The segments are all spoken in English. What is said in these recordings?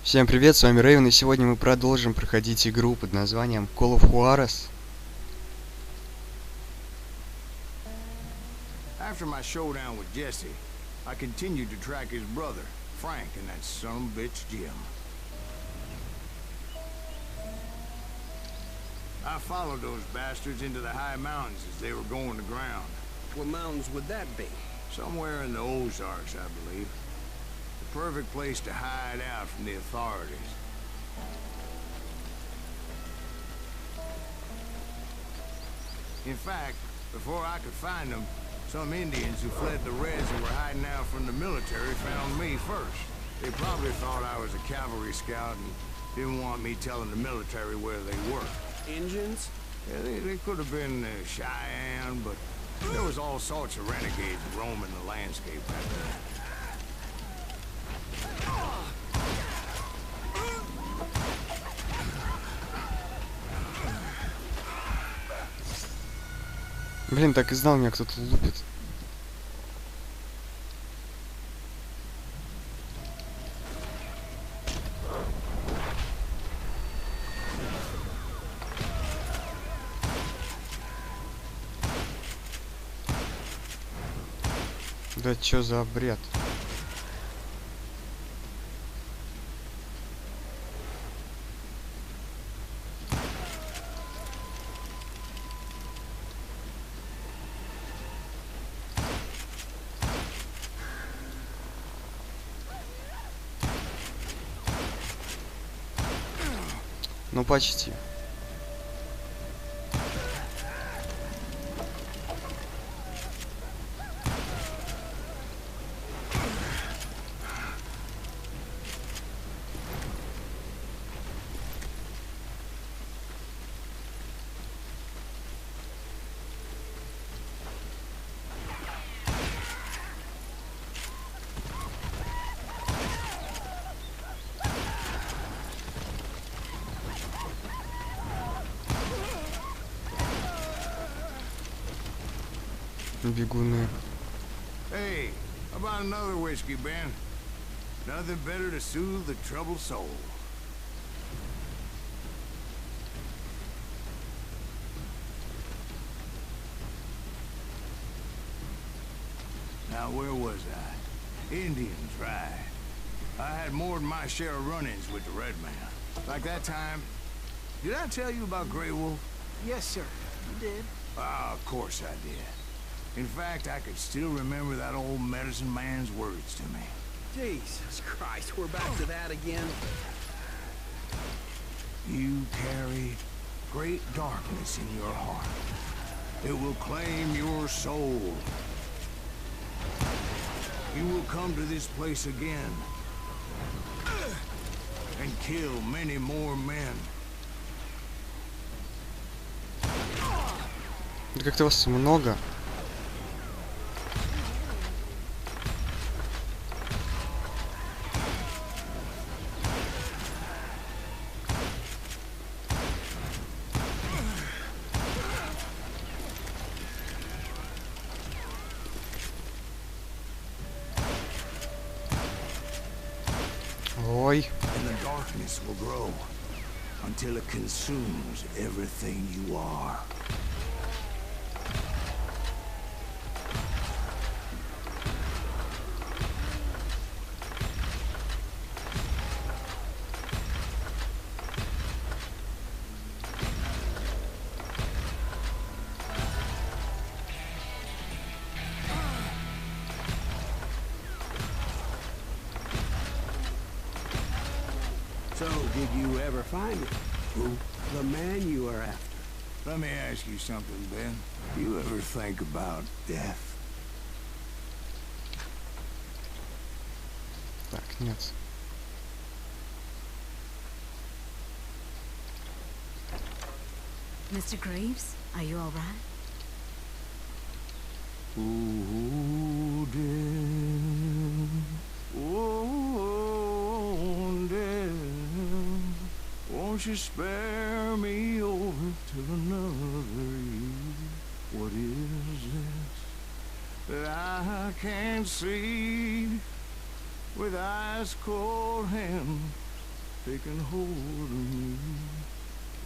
Всем привет, с вами Рейвен, и сегодня мы продолжим проходить игру под названием Call of Juarez. After my showdown with Jesse, I continued to track his brother, Frank, and that son-of-a-bitch Jim. I followed those bastards into the high mountains as they were going to ground. What mountains would that be? Somewhere in the Ozarks, I believe. The perfect place to hide out from the authorities. In fact, before I could find them, some Indians who fled the Reds and were hiding out from the military found me first. They probably thought I was a cavalry scout and didn't want me telling the military where they were. Engines? Yeah, they could have been Cheyenne, but there was all sorts of renegades roaming the landscape back then. Блин, так и знал, меня кто-то лупит. Да чё за бред? Ну почти. Бегуны. Hey, how about another whiskey, Ben? Nothing better to soothe the troubled soul. Now, where was I? Indians, right. I had more than my share of run-ins with the Red Man. Like that time... Did I tell you about Grey Wolf? Yes, sir. You did. Ah, of course I did. In fact, I could still remember that old medicine man's words to me. Jesus Christ, we're back to that again. You carry great darkness in your heart. It will claim your soul. You will come to this place again and kill many more men. Да как-то вас много. Ой. And the darkness will grow until it consumes everything you are. So, did you ever find it? Who? The man you are after. Let me ask you something, Ben. Do you ever think about death? Так, нет. Mr. Graves, are you all right? Ooh, dear. Oh, dear. Won't you spare me over to another you? What is this that I can't see with ice cold hand taking hold of me.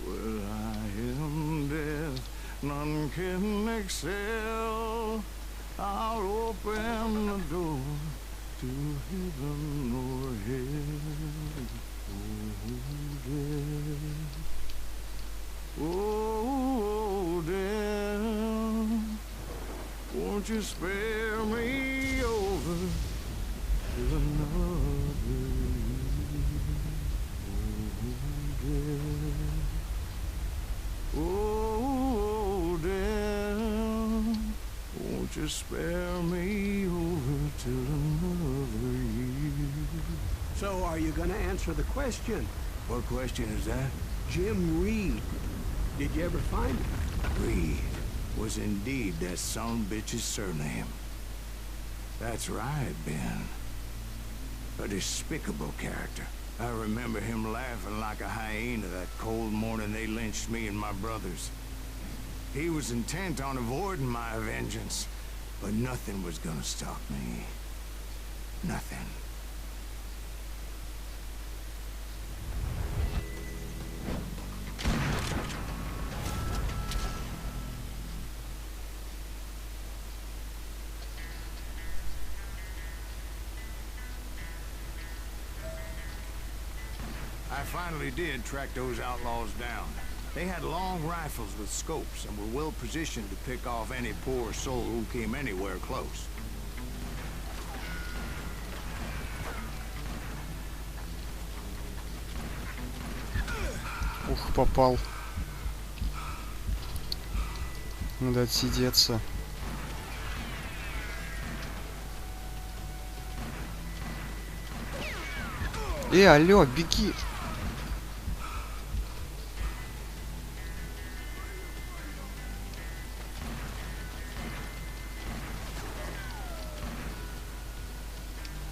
Well, I am death, none can excel. I'll open the door to heaven or hell. Oh, death. Oh, death. Won't you spare me over to another year? Oh, death, won't you spare me over till another year? So are you gonna answer the question? What question is that? Jim Reed. Did you ever find him? Reed was indeed that son-bitch's surname. That's right, Ben. A despicable character. I remember him laughing like a hyena that cold morning they lynched me and my brothers. He was intent on avoiding my vengeance, but nothing was gonna stop me. Nothing. I finally did track those outlaws down. They had long rifles with scopes and were well positioned to pick off any poor soul who came anywhere close. Ух, попал. Надо отсидеться. Алло, беги!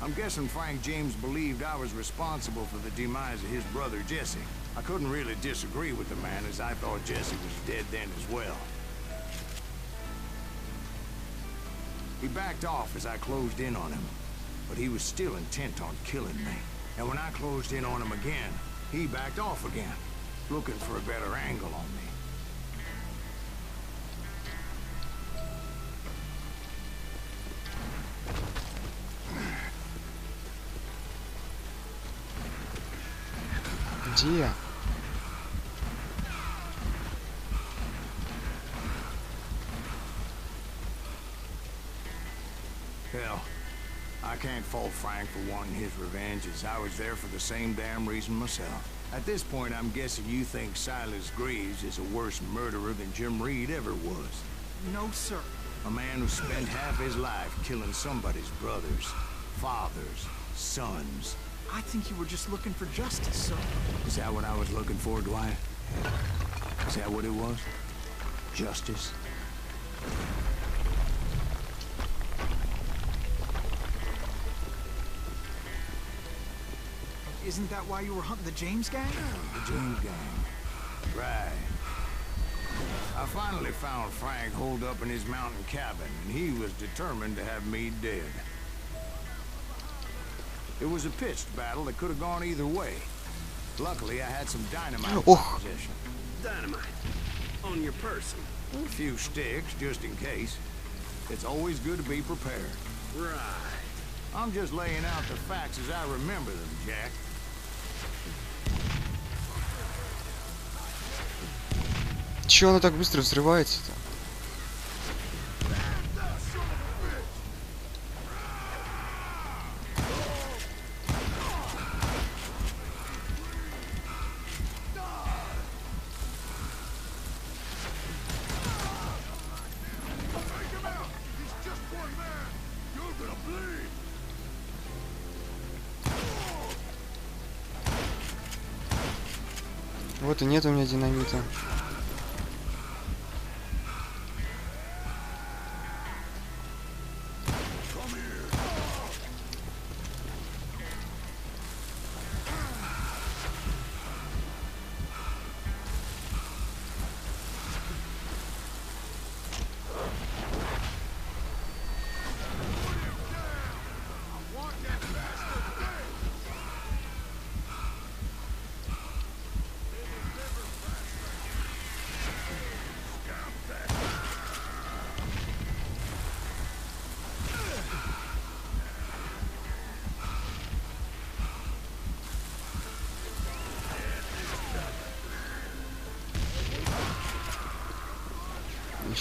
I'm guessing Frank James believed I was responsible for the demise of his brother Jesse. I couldn't really disagree with the man, as I thought Jesse was dead then as well. He backed off as I closed in on him, but he was still intent on killing me. And when I closed in on him again, he backed off again, looking for a better angle on me. Где я? Hell, I can't fault Frank for wanting his revenge, as I was there for the same damn reason myself. At this point, I'm guessing you think Silas Greaves is a worse murderer than Jim Reed ever was. No, sir. A man who spent half his life killing somebody's brothers, fathers, sons. I think you were just looking for justice, sir. Is that what I was looking for, Dwight? Is that what it was? Justice? Isn't that why you were hunting the James gang? The James gang. Right. I finally found Frank holed up in his mountain cabin, and he was determined to have me dead. It was a pitched battle that could have gone either way. Luckily, I had some dynamite in my possession. Dynamite. On your person. A few sticks, just in case. It's always good to be prepared. Right. I'm just laying out the facts as I remember them, Jack. Чё оно так быстро взрывается-то? Вот и нет у меня динамита.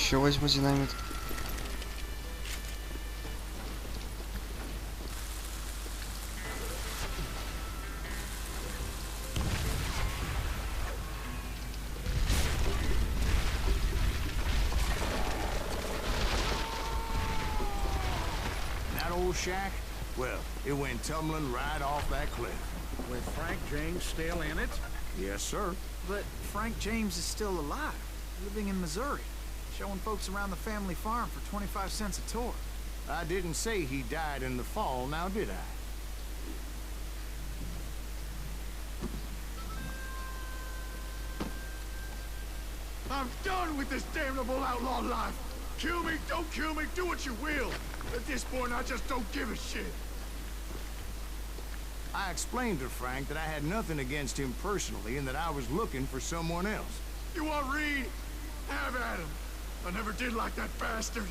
Еще возьму динамит. That old shack? Well, it went tumbling right off that cliff. With Frank James still in it? Yes, sir. But Frank James is still alive, living in Missouri, showing folks around the family farm for 25 cents a tour. I didn't say he died in the fall, now did I? I'm done with this damnable outlaw life. Kill me, don't kill me, do what you will. At this point, I just don't give a shit. I explained to Frank that I had nothing against him personally and that I was looking for someone else. You want Reed? Have at him. I never did like that bastard.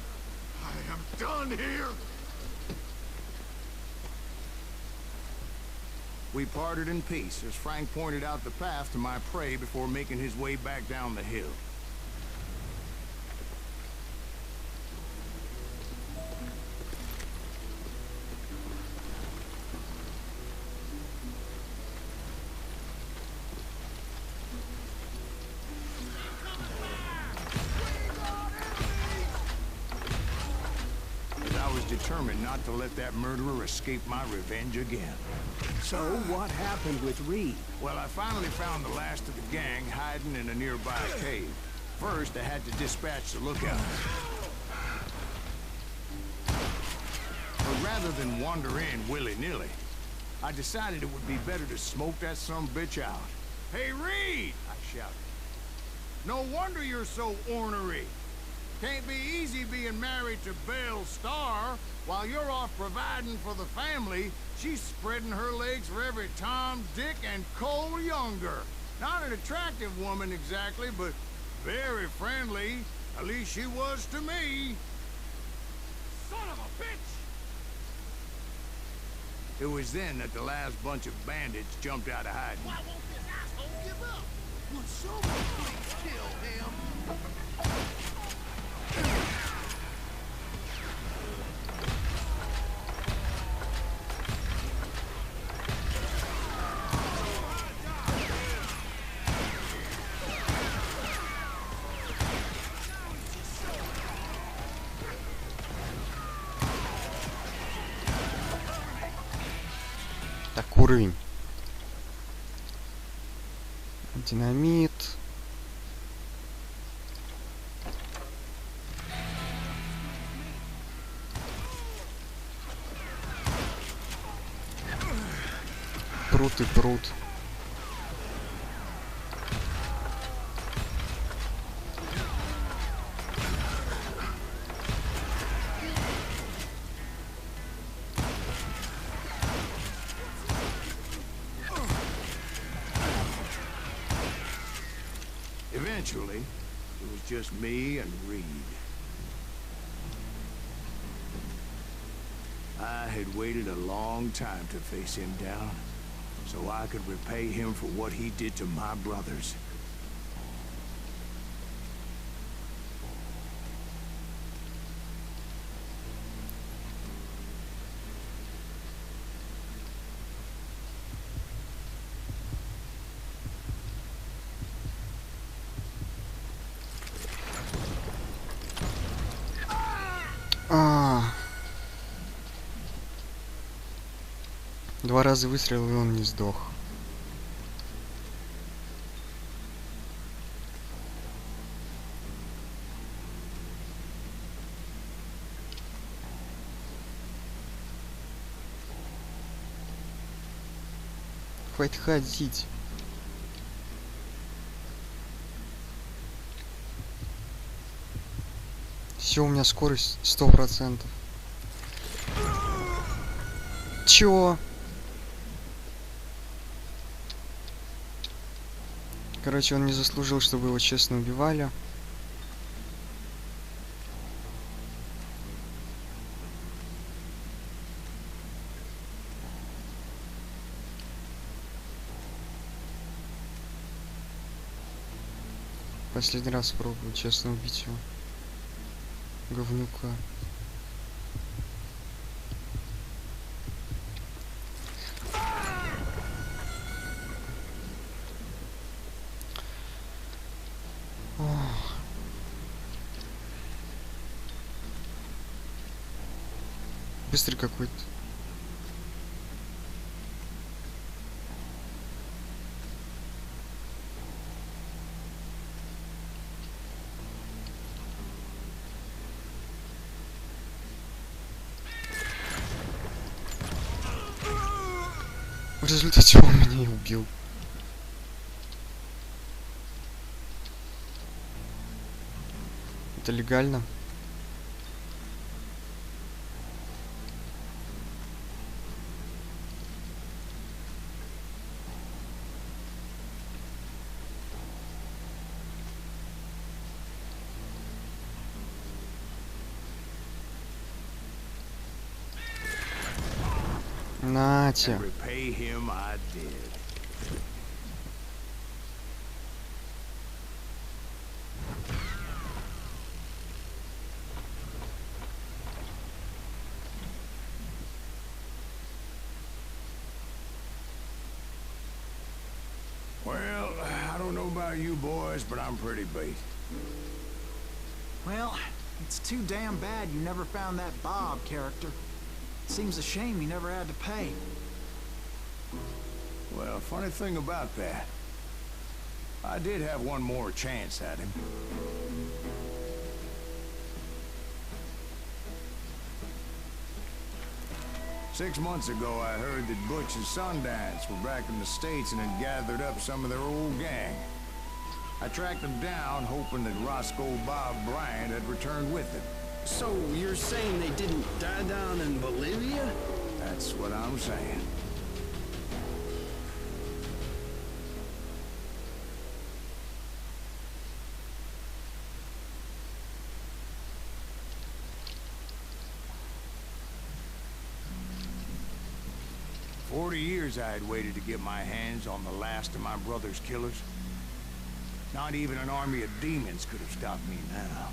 I am done here. We parted in peace as Frank pointed out the path to my prey before making his way back down the hill. I was determined not to let that murderer escape my revenge again. So what happened with Reed? Well, I finally found the last of the gang hiding in a nearby cave. First, I had to dispatch the lookout. But rather than wander in willy-nilly, I decided it would be better to smoke that sumbitch out. Hey, Reed! I shouted. No wonder you're so ornery. Can't be easy being married to Belle Starr. While you're off providing for the family, she's spreading her legs for every Tom, Dick, and Cole Younger. Not an attractive woman exactly, but very friendly. At least she was to me. Son of a bitch! It was then that the last bunch of bandits jumped out of hiding. Why won't this asshole give up? Would someone please kill him? Так, уровень. Динамит. Прут и прут. Eventually, it was just me and Reed. I had waited a long time to face him down, so I could repay him for what he did to my brothers. Два раза выстрелил, и он не сдох. Хватит ходить. Все, у меня скорость 100%. Чё? Короче, он не заслужил, чтобы его честно убивали. Последний раз пробую честно убить его. говнюка. Быстрый какой-то. В результате он меня и убил. Это легально? Нате. And repay him I did. Well, I don't know about you boys, but I'm pretty beat. Well, it's too damn bad you never found that Bob character. Seems a shame he never had to pay. Well, funny thing about that, I did have one more chance at him. Six months ago, I heard that Butch and Sundance were back in the States and had gathered up some of their old gang. I tracked them down, hoping that Roscoe Bob Bryant had returned with them. So you're saying they didn't die down in Bolivia? That's what I'm saying. For 40 years I had waited to get my hands on the last of my brother's killers. Not even an army of demons could have stopped me now.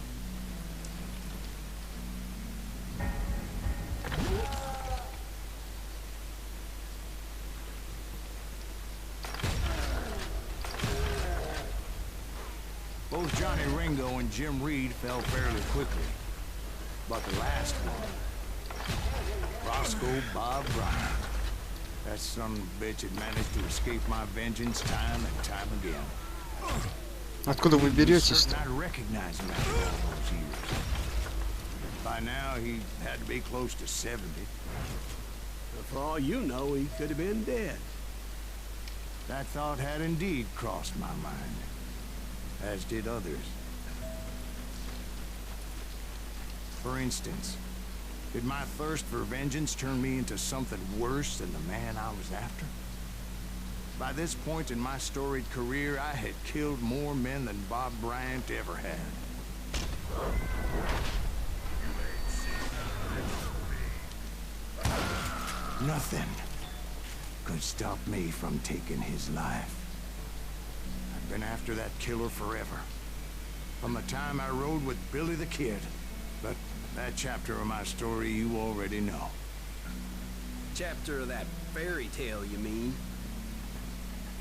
Both Johnny Ringo and Jim Reed fell fairly quickly. But the last one, Roscoe Bob Bryant, that son of a bitch had managed to escape my vengeance time and time again. Откуда вы беретесь? I'd recognize him after all those years. By now, he had to be close to 70. But for all you know, he could have been dead. That thought had indeed crossed my mind, as did others. For instance, did my thirst for vengeance turn me into something worse than the man I was after? By this point in my storied career, I had killed more men than Bob Bryant ever had. Nothing could stop me from taking his life. I've been after that killer forever. From the time I rode with Billy the Kid. But that chapter of my story you already know. Chapter of that fairy tale, you mean?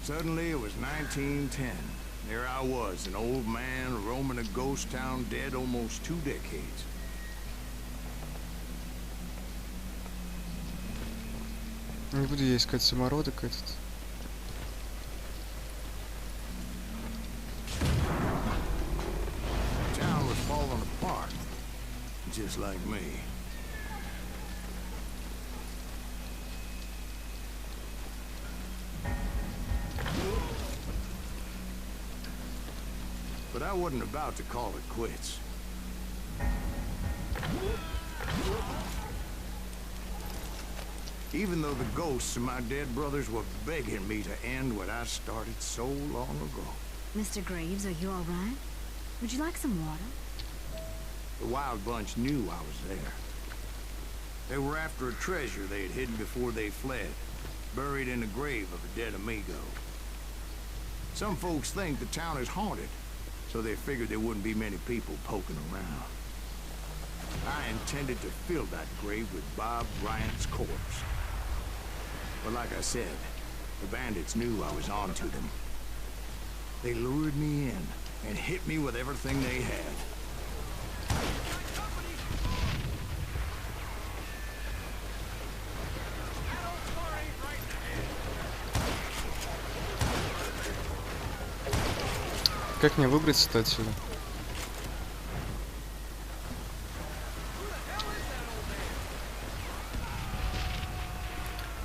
Suddenly it was 1910. There I was, an old man roaming a ghost town dead almost 2 decades. Не буду я искать самородок этот. The town was falling apart, just like me. But I wasn't about to call it quits. Even though the ghosts of my dead brothers were begging me to end what I started so long ago. Mr. Graves, are you all right? Would you like some water? The Wild Bunch knew I was there. They were after a treasure they had hidden before they fled, buried in the grave of a dead amigo. Some folks think the town is haunted, so they figured there wouldn't be many people poking around. I intended to fill that grave with Bob Bryant's corpse. But like I said, the bandits knew I was on to them. They lured me in and hit me with everything they had. Как мне выбраться-то отсюда?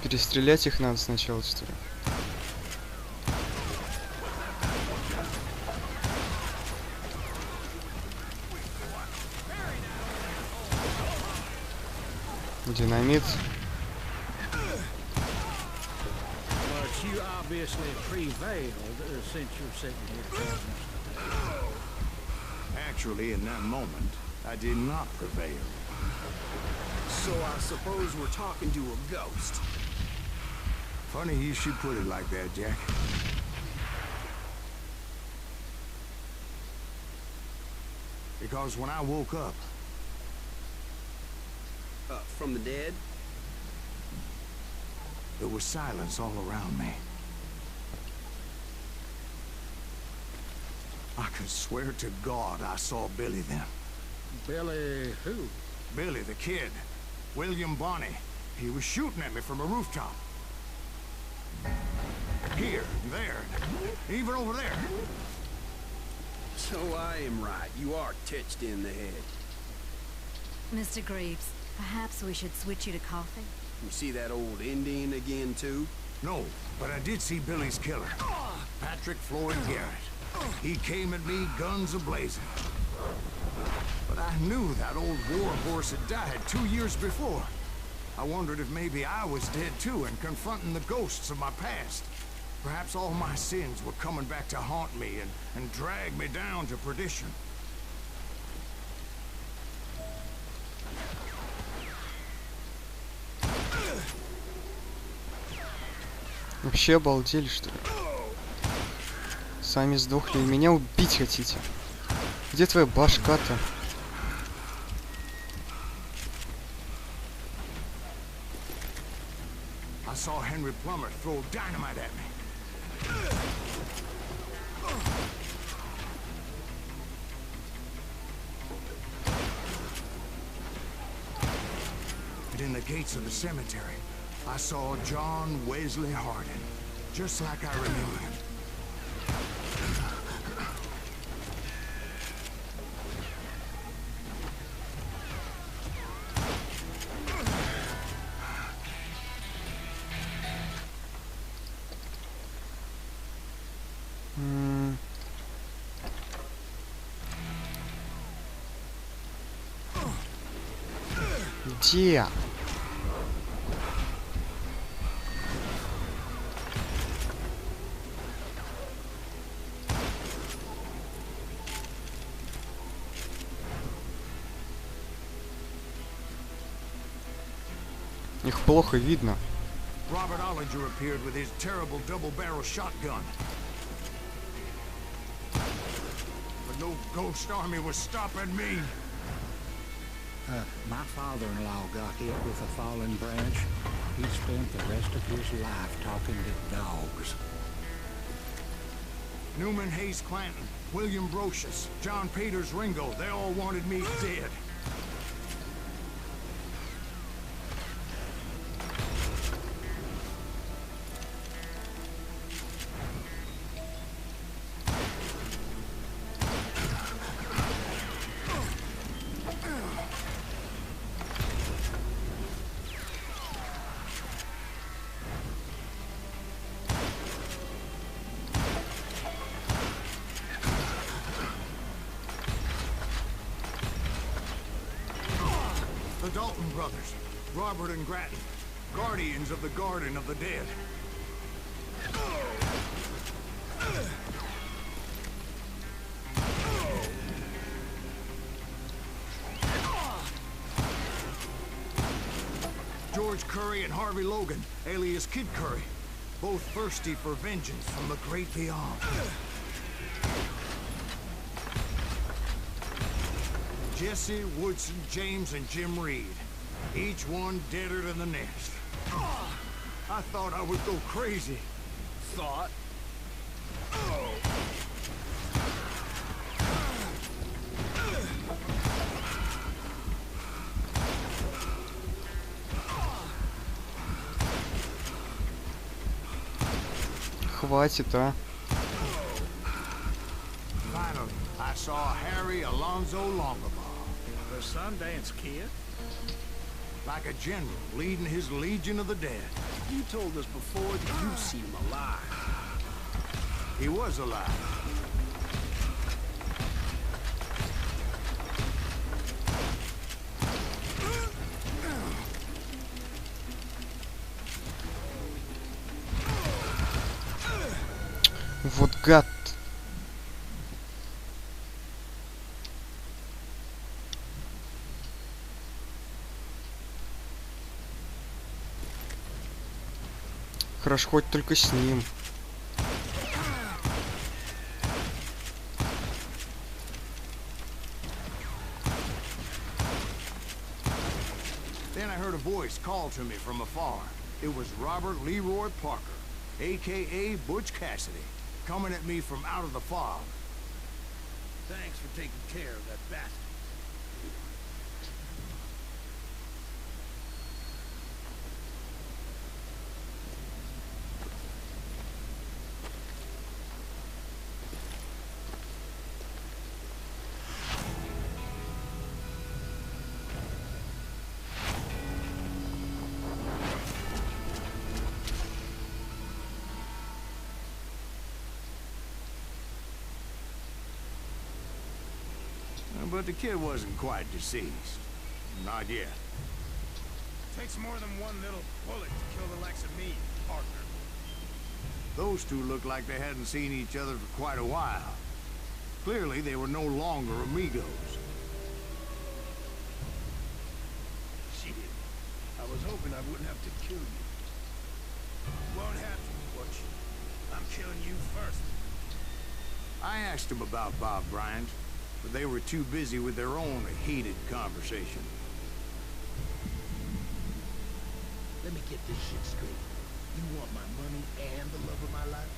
Перестрелять их надо сначала, что ли? Динамит. But you obviously prevailed since you're sitting here telling us. Actually, in that moment, I did not prevail. So I suppose we're talking to a ghost. Funny you should put it like that, Jack. Because when I woke up, From the dead? there was silence all around me. I could swear to God I saw Billy then. Billy who? Billy, the kid. William Bonney. He was shooting at me from a rooftop. Here, there, even over there. So I am right. You are touched in the head. Mr. Greaves, perhaps we should switch you to coffee? You see that old Indian again, too? No, but I did see Billy's killer. Patrick Floyd Garrett. He came at me guns a-blazing. But I knew that old war horse had died 2 years before. I wondered if maybe I was dead too and confronting the ghosts of my past. Perhaps all my sins were coming back to haunt me and drag me down to perdition. Вообще обалдели, что ли? Сами сдохли и меня убить хотите? Где твоя башка-то? I saw Henry Plummer throw dynamite at me. And in the gates of the cemetery, I saw John Wesley Hardin, just like I remember him. Где? Их плохо видно. Robert Ollinger appeared with his terrible double-barrel shotgun. But no ghost army was stopping me. My father-in-law got hit with a fallen branch. He spent the rest of his life talking to dogs. Newman Hayes Clanton, William Brocious, John Peters Ringo, they all wanted me dead. The Dalton brothers, Robert and Grattan, guardians of the Garden of the Dead. George Curry and Harvey Logan, alias Kid Curry, both thirsty for vengeance from the great beyond. Jesse, Woodson, James, and Jim Reed. Each one deader than the next. I thought I would go crazy. Thought? Хватит, а. Finally, I saw Harry Alonzo Longabaugh. The Sundance Kid? Like a general leading his legion of the dead. You told us before that you see him alive. He was alive. Вот гад. Хорошо, хоть только с ним. Then I heard a voice call to me from afar. It was Robert Leroy Parker, a.k.a. Butch Cassidy, coming at me from out of the fog. Thanks for taking care of that bastard. But the kid wasn't quite deceased. Not yet. Takes more than one little bullet to kill the likes of me, partner. Those two looked like they hadn't seen each other for quite a while. Clearly, they were no longer amigos. Shit. I was hoping I wouldn't have to kill you. Won't have to, Butch. I'm killing you first. I asked them about Bob Bryant, but they were too busy with their own heated conversation. Let me get this shit straight. You want my money and the love of my life?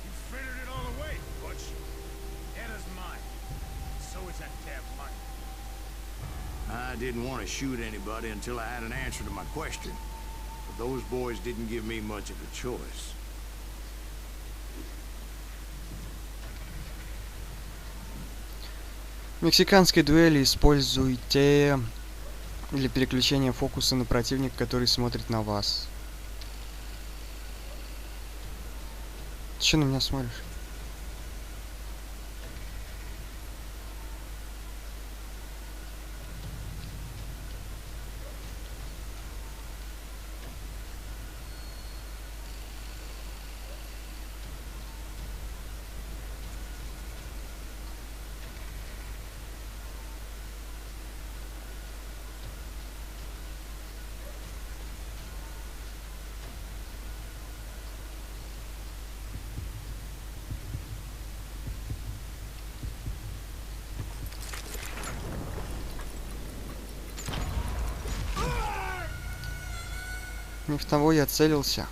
You frittered it all away, Butch. Anna's mine. So is that damn money. I didn't want to shoot anybody until I had an answer to my question. But those boys didn't give me much of a choice. В мексиканской дуэли используйте для переключения фокуса на противника, который смотрит на вас. Ты чё на меня смотришь? Не в того я целился.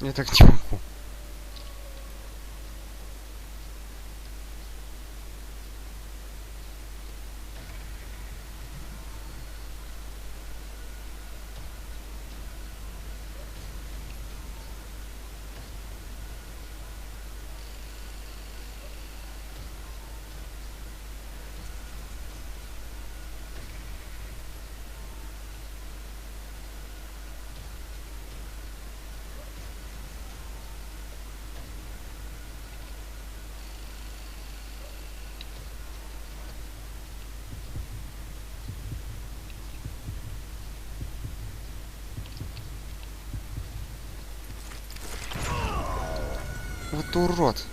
Я так не могу. Вот урод.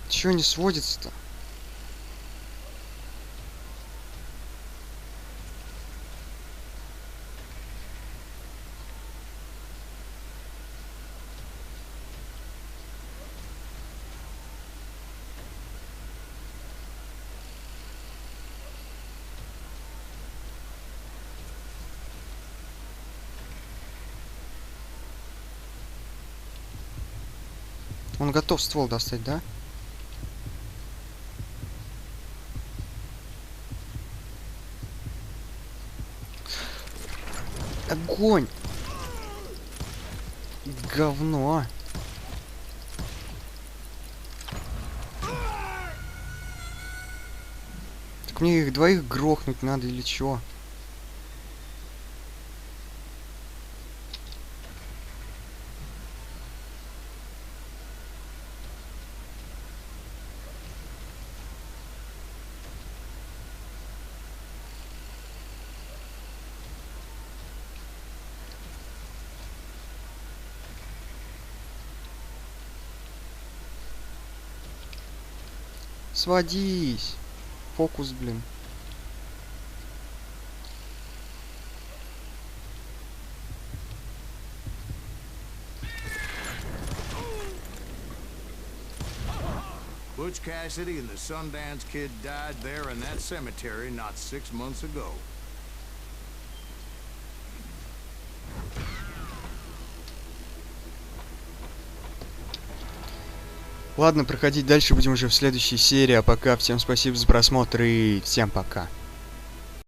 Чё не сводится-то? Он готов ствол достать, да? Огонь! Говно! Так мне их двоих грохнуть надо или чё? Сводись! Фокус, блин. Butch Cassidy and the Sundance Kid died there in that cemetery not 6 months ago. Ладно, проходить дальше будем уже в следующей серии. А пока всем спасибо за просмотр и всем пока.